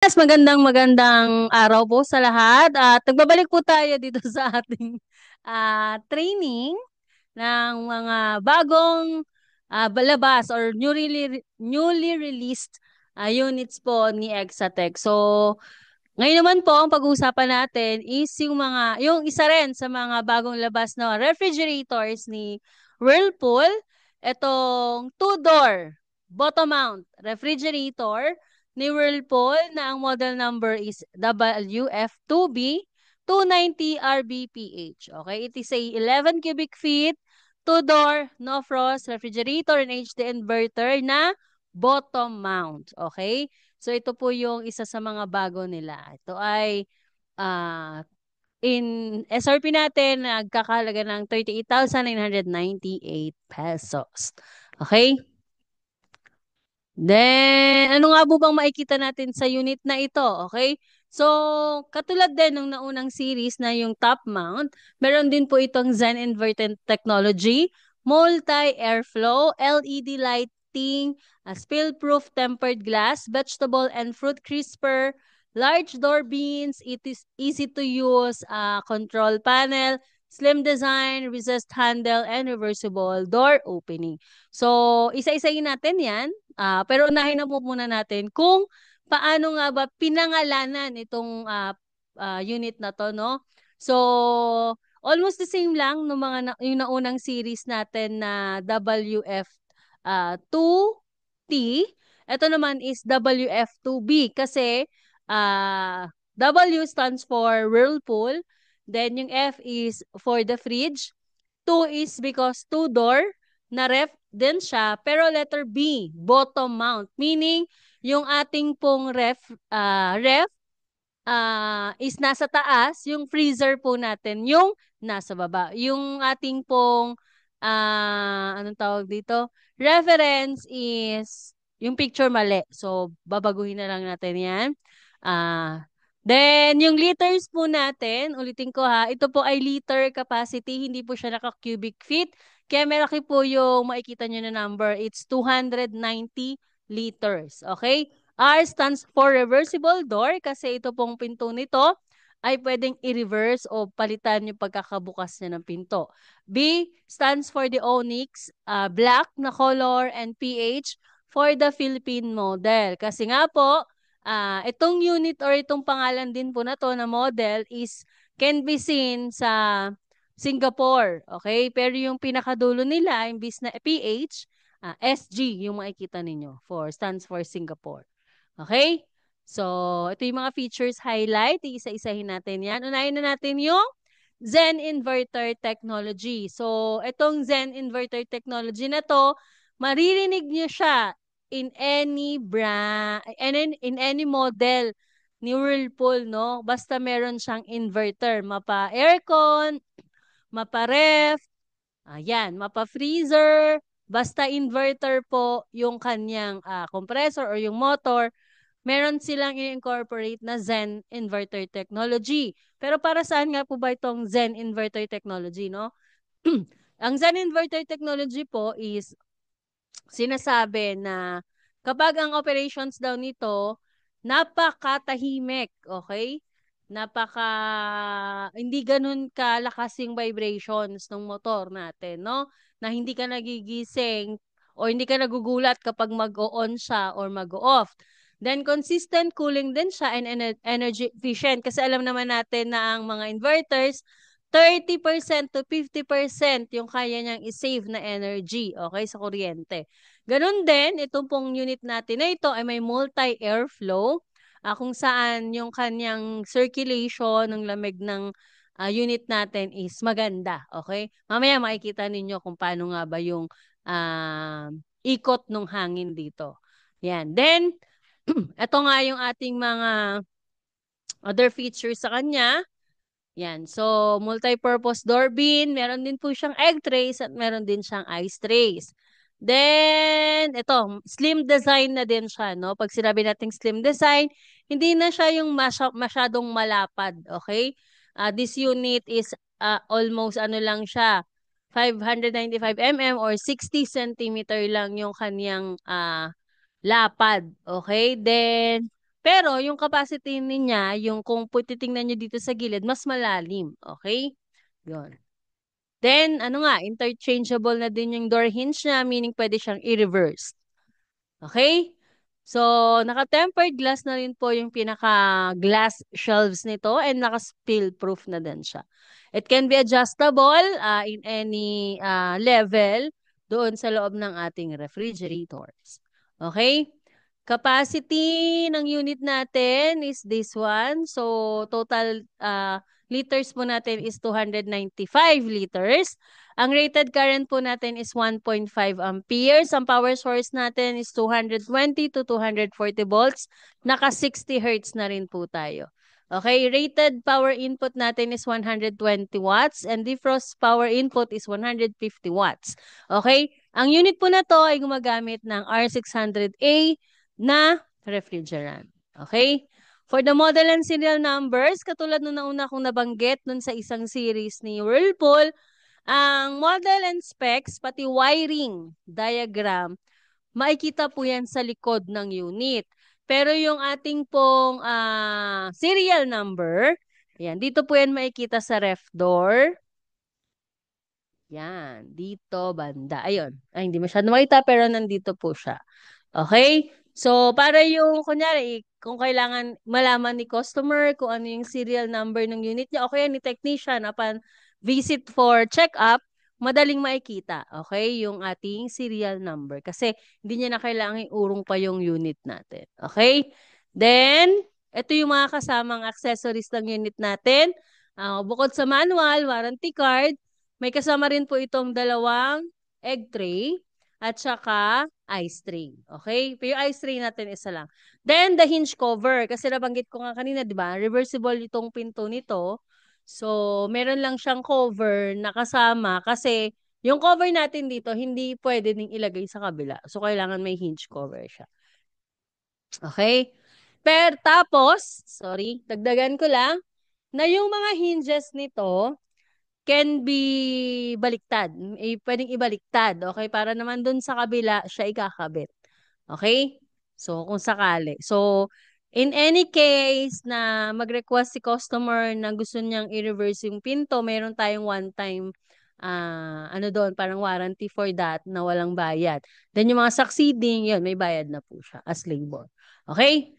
Yes, magandang araw po sa lahat at nagbabalik po tayo dito sa ating training ng mga bagong balabas or newly released units po ni Exatech. So, ngayon naman po ang pag-uusapan natin is yung isa rin sa mga bagong labas na refrigerators ni Whirlpool, itong two-door bottom mount refrigerator ni Whirlpool na ang model number is WF2B 290 RBPH. Okay, it is a 11 cubic feet two-door no frost refrigerator and HD inverter na bottom mount. Okay? So ito po yung isa sa mga bago nila. Ito ay ah, in SRP natin nagkakahalaga ng 38,998 pesos. Okay? Then, ano nga po bang makikita natin sa unit na ito? Okay? So, katulad din ng naunang series na yung top mount, meron din po itong Zen Inverted Technology, multi-airflow, LED lighting, spill-proof tempered glass, vegetable and fruit crisper, large door beams, it is easy to use control panel, slim design, recessed handle, and reversible door opening. So, isa-isayin natin yan. Pero unahin na po muna natin kung paano nga ba pinangalanan itong unit na to, no? So, almost the same lang no yung naunang series natin na WF 2T. Ito naman is WF2B kasi W stands for Whirlpool. Then yung F is for the fridge. 2 is because two-door na ref din siya, pero letter B, bottom mount. Meaning, yung ating pong ref is nasa taas, yung freezer po natin, yung nasa baba. Yung ating pong, anong tawag dito? Reference is, yung picture mali. So, babaguhin na lang natin yan. Then, yung liters po natin, ulitin ko ha, ito po ay liter capacity, hindi po siya naka-cubic feet. Kaya malaki po yung makikita nyo na number. It's 290 liters. Okay? R stands for reversible door kasi ito pong pinto nito ay pwedeng i-reverse o palitan yung pagkakabukas niya ng pinto. B stands for the Onyx, black na color, and PH for the Philippine model. Kasi nga po, itong unit or itong pangalan din po na to na model is can be seen sa Singapore. Okay? Pero yung pinakadulo nila, imbis na PH, SG yung makikita ninyo stands for Singapore. Okay? So, ito yung mga features highlight. Iisa-isahin natin yan. Unahin na natin yung Zen Inverter Technology. So, itong Zen Inverter Technology na to, maririnig nyo siya in any brand, in any model ni Whirlpool, no? Basta meron siyang inverter. Mapa-aircon, mapa-ref, ayan, mapa-freezer, basta inverter po yung kanyang compressor or yung motor, meron silang i-incorporate na Zen inverter technology. Pero para saan nga po ba itong Zen inverter technology, no? Ang Zen inverter technology po is sinasabi na kapag ang operations daw nito, napakatahimik, okay? Hindi ganun kalakas yung vibrations ng motor natin, no? Na hindi ka nagigising o hindi ka nagugulat kapag mag-o-on siya or mag-o-off. Then, consistent cooling din siya and energy efficient. Kasi alam naman natin na ang mga inverters, 30% to 50% yung kaya niyang i-save na energy, okay, sa kuryente. Ganon din, itong pong unit natin na ito ay may multi-airflow, kung saan yung kanyang circulation ng lamig ng unit natin is maganda, okay? Mamaya makikita ninyo kung paano nga ba yung ikot ng hangin dito. Yan. Then, ito nga yung ating mga other features sa kanya. Yan. So, multi-purpose door bin. Meron din po siyang egg trays at meron din siyang ice trays. Then, ito, slim design na din siya, no? Pag sinabi nating slim design, hindi na siya yung masyadong malapad, okay? This unit is almost ano lang siya, 595 mm or 60 centimeter lang yung kanyang lapad, okay? Then, Pero yung capacity niya, yung kung titingnan nyo dito sa gilid, mas malalim. Okay? Yun. Then, ano nga, interchangeable na din yung door hinge niya, meaning pwede siyang i-reverse. Okay? So, naka-tempered glass na rin po yung pinaka-glass shelves nito and naka-spill proof na din siya. It can be adjustable in any level doon sa loob ng ating refrigerators. Okay? Capacity ng unit natin is this one. So, total liters po natin is 295 liters. Ang rated current po natin is 1.5 amperes. Ang power source natin is 220 to 240 volts. Naka 60 hertz na rin po tayo. Okay, rated power input natin is 120 watts and defrost power input is 150 watts. Okay, ang unit po na to ay gumagamit ng R600A na refrigerant. Okay? For the model and serial numbers, katulad nung nauna kong nabanggit nun sa isang series ni Whirlpool, ang model and specs, pati wiring diagram, makikita po yan sa likod ng unit. Pero yung ating pong serial number, yan, dito po yan makikita sa ref door. Yan, dito banda. Ayun. Ay, hindi masyado makita pero nandito po siya. Okay? So, para yung, kunyari, kung kailangan malaman ni customer kung ano yung serial number ng unit niya, okay, ni technician, upon visit for check-up, madaling makikita, okay, yung ating serial number. Kasi, hindi niya na kailangan iurong pa yung unit natin. Okay? Then, ito yung mga kasamang accessories ng unit natin. Bukod sa manual, warranty card, may kasama rin po itong dalawang egg tray at saka ice tray. Okay? Pero yung ice tray natin isa lang. Then, the hinge cover. Kasi nabanggit ko nga kanina, di ba? Reversible itong pinto nito. So, meron lang siyang cover na kasama kasi yung cover natin dito, hindi pwede ding ilagay sa kabila. So, kailangan may hinge cover siya. Okay? Pero tapos, sorry, dagdagan ko lang, na yung mga hinges nito, can be baliktad. Pwedeng ibaliktad. Okay? Para naman dun sa kabila, siya ikakabit. Okay? So, kung sakali. So, in any case na mag-request si customer na gusto niyang i-reverse yung pinto, meron tayong one-time ano doon, parang warranty for that na walang bayad. Then yung mga succeeding, yun, may bayad na po siya as labor. Okay?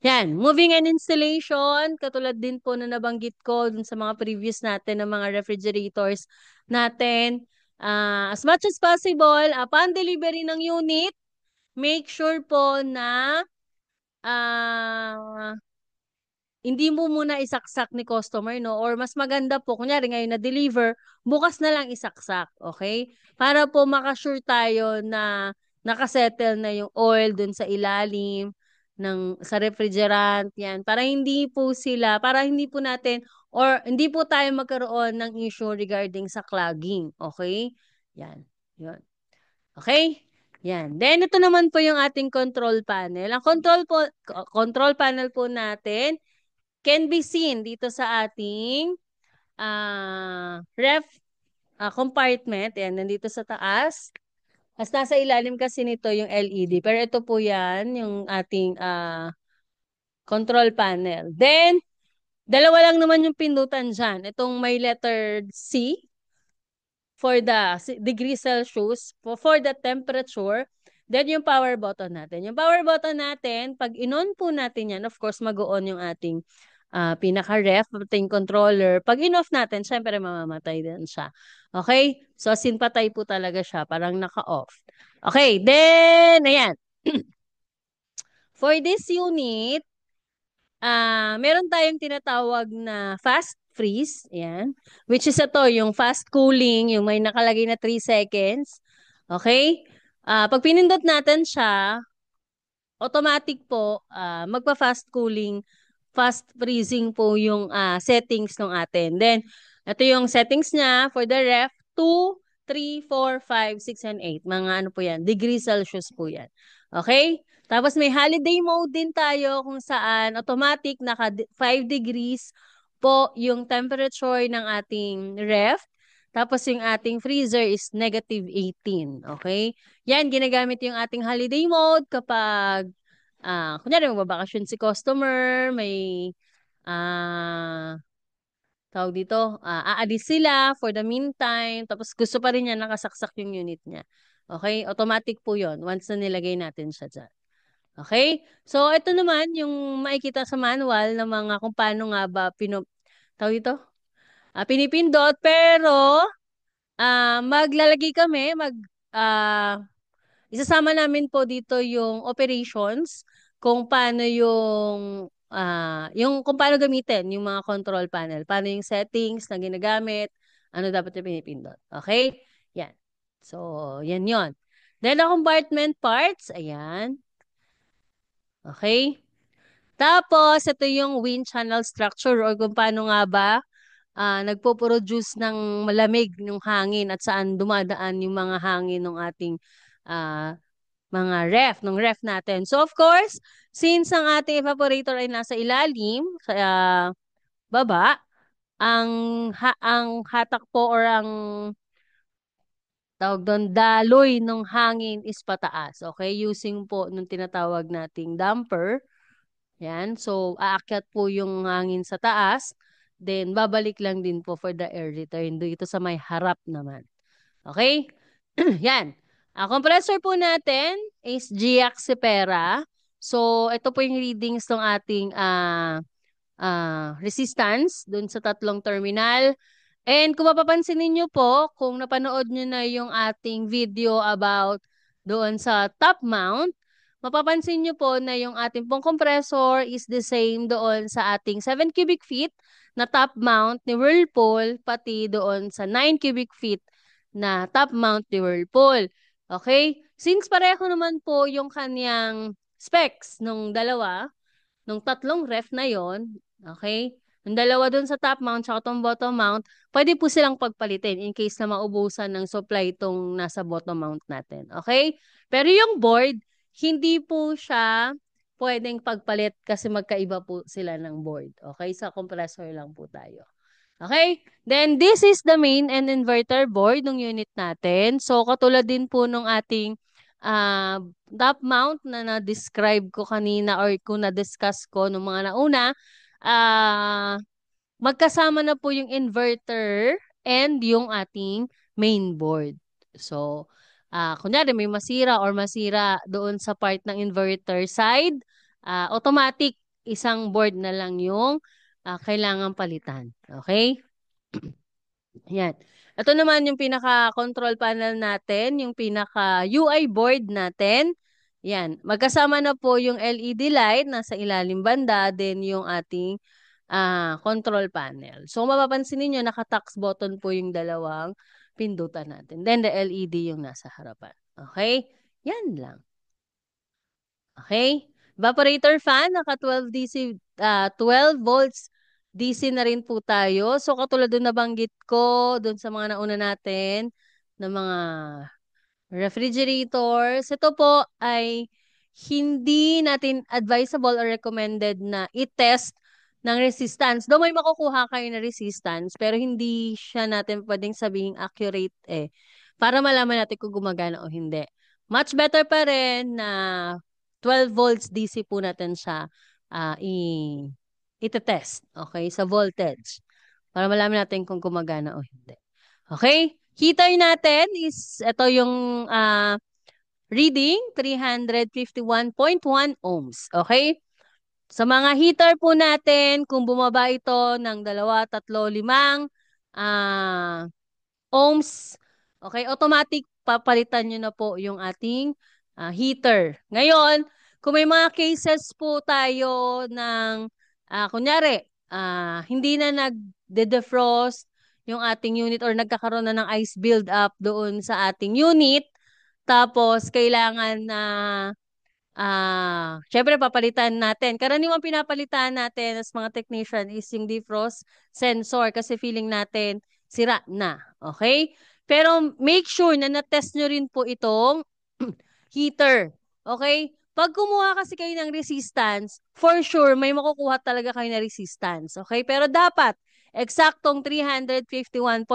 Yan, moving and installation, katulad din po na nabanggit ko dun sa mga previous natin ng mga refrigerators natin. As much as possible, upon delivery ng unit, make sure po na ah, hindi mo muna isaksak ni customer, no? Or mas maganda po, kunyari ngayon na-deliver, bukas na lang isaksak, okay? Para po makasure tayo na nakasettle na yung oil dun sa ilalim sa refrigerant, yan. Para hindi po natin, or hindi po tayo magkaroon ng issue regarding sa clogging, okay? Yan, yun. Okay? Yan. Then, ito naman po yung ating control panel. Ang control panel po natin, can be seen dito sa ating ref compartment. Ayan, nandito sa taas. As nasa ilalim kasi nito yung LED. Pero ito po yan, yung ating control panel. Then, dalawa lang naman yung pindutan dyan. Itong may letter C for the degree Celsius, for the temperature. Then, yung power button natin. Yung power button natin, pag in-on po natin yan, of course, mag-on yung ating pinaka-ref, ating controller. Pag in-off natin, syempre mamamatay din siya. Okay? So, patay po talaga siya. Parang naka-off. Okay, then, ayan. For this unit, meron tayong tinatawag na fast freeze. Ayan. Which is ito, yung fast cooling, yung may nakalagay na 3 seconds. Okay? Pag pinindot natin siya, automatic po, magpa-fast cooling, fast freezing po yung settings ng atin. Then, ito yung settings niya for the ref, 2, 3, 4, 5, 6, and 8. Mga ano po yan, degree Celsius po yan. Okay? Tapos may holiday mode din tayo kung saan automatic naka 5 degrees po yung temperature ng ating ref. Tapos yung ating freezer is negative 18. Okay? Yan, ginagamit yung ating holiday mode kapag kunyari magbabakasyon si customer, may ah tawag dito, aalis sila for the meantime, tapos gusto pa rin niya nakasaksak yung unit niya. Okay? Automatic po yon once na nilagay natin siya dyan. Okay? So, ito naman yung makikita sa manual ng mga kung paano nga ba tawag dito? Pinipindot, pero maglalagay kami, ah, isasama namin po dito yung operations, kung paano yung kung paano gamitin yung mga control panel, paano yung settings na ginagamit, ano dapat yung pinipindot. Okay? Yan. So, yan yon. Then, the compartment parts, ayan. Okay? Tapos, ito yung wind channel structure or kung paano nga ba nagpo-produce ng malamig ng hangin at saan dumadaan yung mga hangin ng ating ah, mga ng ref natin. So of course, since ang ating evaporator ay nasa ilalim, sa baba, ang hatak po or ang tawag doon, daloy ng hangin is pataas. Okay? Using po nung tinatawag nating damper. Yan. So, aakyat po yung hangin sa taas. Then, babalik lang din po for the air return. Dito sa may harap naman. Okay? Yan. Ang compressor po natin is Giaxipera. So, ito po yung readings ng ating resistance dun sa tatlong terminal. And kung mapapansin niyo po, kung napanood niyo na yung ating video about doon sa top mount, mapapansin niyo po na yung ating pong compressor is the same doon sa ating 7 cubic feet na top mount ni Whirlpool, pati doon sa 9 cubic feet na top mount ni Whirlpool. Okay? Since pareho naman po yung kanyang specs nung dalawa, nung tatlong ref na yon, okay? Yung dalawa dun sa top mount at tong bottom mount, pwede po silang pagpalitin in case na maubusan ng supply itong nasa bottom mount natin. Okay? Pero yung board, hindi po siya pwedeng pagpalit kasi magkaiba po sila ng board. Okay? Sa compressor lang po tayo. Okay? Then, this is the main and inverter board ng unit natin. So, katulad din po nung ating top mount na na-describe ko kanina or kung na-discuss ko nung mga nauna, ah, magkasama na po yung inverter and yung ating main board. So, kunyari may masira or masira doon sa part ng inverter side, automatic isang board na lang yung kailangan palitan. Okay? Yan. Ito naman yung pinaka-control panel natin, yung pinaka-UI board natin. Yan. Magkasama na po yung LED light nasa ilalim banda, then yung ating control panel. So, mapapansin niyo naka-tax button po yung dalawang pindutan natin. Then, the LED yung nasa harapan. Okay? Yan lang. Okay? Evaporator fan, naka 12 DC, 12 volts DC na rin po tayo. So, katulad doon nabanggit ko, doon sa mga nauna natin, na mga refrigerators, ito po ay hindi natin advisable or recommended na i-test ng resistance. Though may makukuha kayo na resistance, pero hindi siya natin pwedeng sabihing accurate para malaman natin kung gumagana o hindi. Much better pa rin na 12 volts DC po natin siya ah, i ite-test, okay, sa voltage para malaman natin kung gumagana o hindi. Okay? Heater natin is, ito yung reading, 351.1 ohms. Okay? Sa mga heater po natin, kung bumaba ito ng 2, 3, 5 ohms, okay, automatic papalitan nyo na po yung ating heater. Ngayon, kung may mga cases po tayo ng, kunyari, hindi na nag-defrost yung ating unit or nagkakaroon na ng ice build-up doon sa ating unit, tapos kailangan na syempre papalitan natin. Karaniwang pinapalitan natin as mga technician is yung defrost sensor kasi feeling natin sira na. Okay? Pero make sure na na-test nyo rin po itong heater. Okay? Pag kumuha kasi kayo ng resistance, for sure may makukuha talaga kayo na resistance. Okay? Pero dapat eksaktong 351.1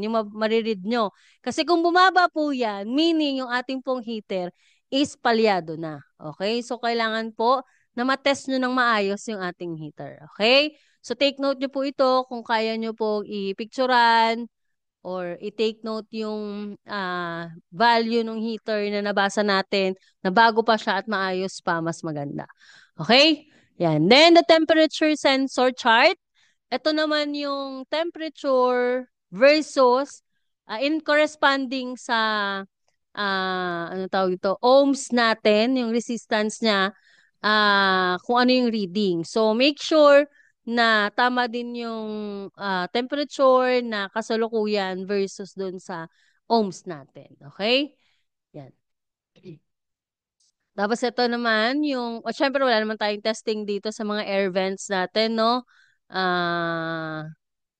yung mariread nyo. Kasi kung bumaba po yan, meaning yung ating pong heater is palyado na. Okay? So, kailangan po na matest nyo ng maayos yung ating heater. Okay? So, take note nyo po ito kung kaya nyo po i-picturean or i-take note yung value ng heater na nabasa natin na bago pa siya at maayos pa, mas maganda. Okay? Yan. Then, the temperature sensor chart. Ito naman yung temperature versus in corresponding sa ano tawag ito, ohms natin, yung resistance niya, kung ano yung reading. So, make sure na tama din yung temperature na kasalukuyan versus dun sa ohms natin. Okay? Yan. Tapos ito naman yung, syempre wala naman tayong testing dito sa mga air vents natin, no?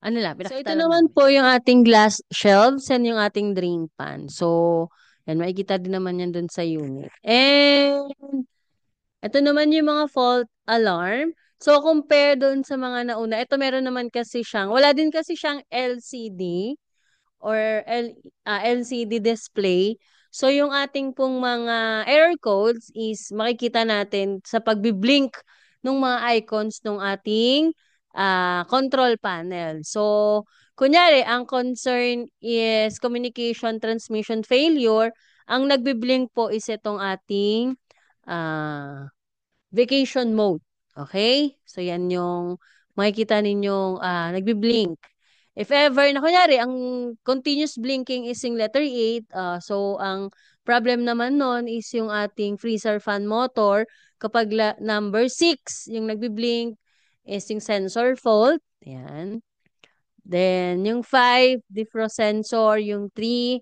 Ano lang, so ito naman po yung ating glass shelves and yung ating drain pan. So, yan, makikita din naman yan dun sa unit. And, ito naman yung mga fault alarm. So, compare dun sa mga nauna, ito meron naman kasi siyang, wala din kasi siyang LCD or LCD display. So, yung ating pong mga error codes is makikita natin sa pagbiblink ng mga icons ng ating control panel. So, kunyari, ang concern is communication transmission failure. Ang nagbiblink po is itong ating ah, vacation mode. Okay? So, yan yung makikita ninyong nagbi-blink. If ever, na kunyari, ang continuous blinking is yung letter 8, so ang problem naman nun is yung ating freezer fan motor. Kapag number 6, yung nagbi-blink is yung sensor fault. Yan. Then, yung 5, defrost sensor. Yung 3,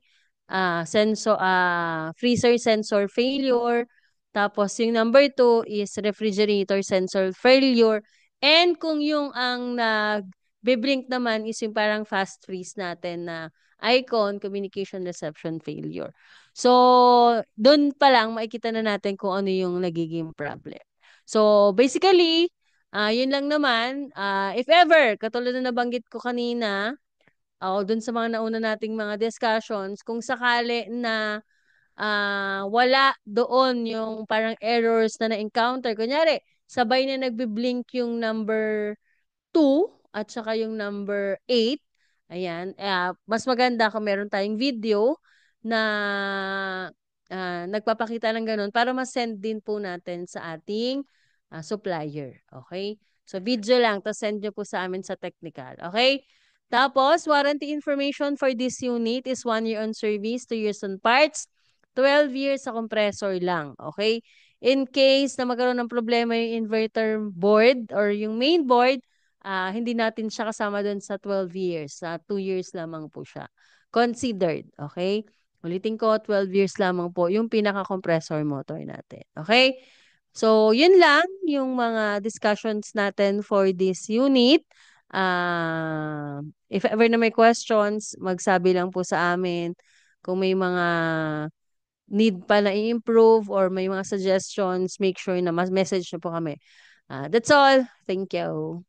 freezer sensor failure. Tapos, yung number 2 is refrigerator sensor failure. And kung yung ang nag-blink naman is yung parang fast freeze natin na icon, communication reception failure. So, doon pa lang makikita na natin kung ano yung nagiging problem. So, basically, yun lang naman. If ever, katulad na nabanggit ko kanina, o dun sa mga nauna nating mga discussions, kung sakali na wala doon yung parang errors na na-encounter, kunyari, sabay na nagbi-blink yung number 2 at saka yung number 8, ayan, mas maganda kung meron tayong video na nagpapakita ng ganun para ma-send din po natin sa ating supplier. Okay? So, video lang, tapos send nyo po sa amin sa technical. Okay? Tapos, warranty information for this unit is 1 year on service, 2 years on parts, 12 years sa compressor lang. Okay? In case na magkaroon ng problema yung inverter board or yung main board, hindi natin siya kasama doon sa 12 years. 2 years lamang po siya. Considered. Okay? Ulitin ko, 12 years lamang po yung pinaka-compressor motor natin. Okay? So, yun lang yung mga discussions natin for this unit. If ever na may questions, magsabi lang po sa amin. Kung may mga need pa na i-improve or may mga suggestions, make sure na mas message na po kami. That's all. Thank you.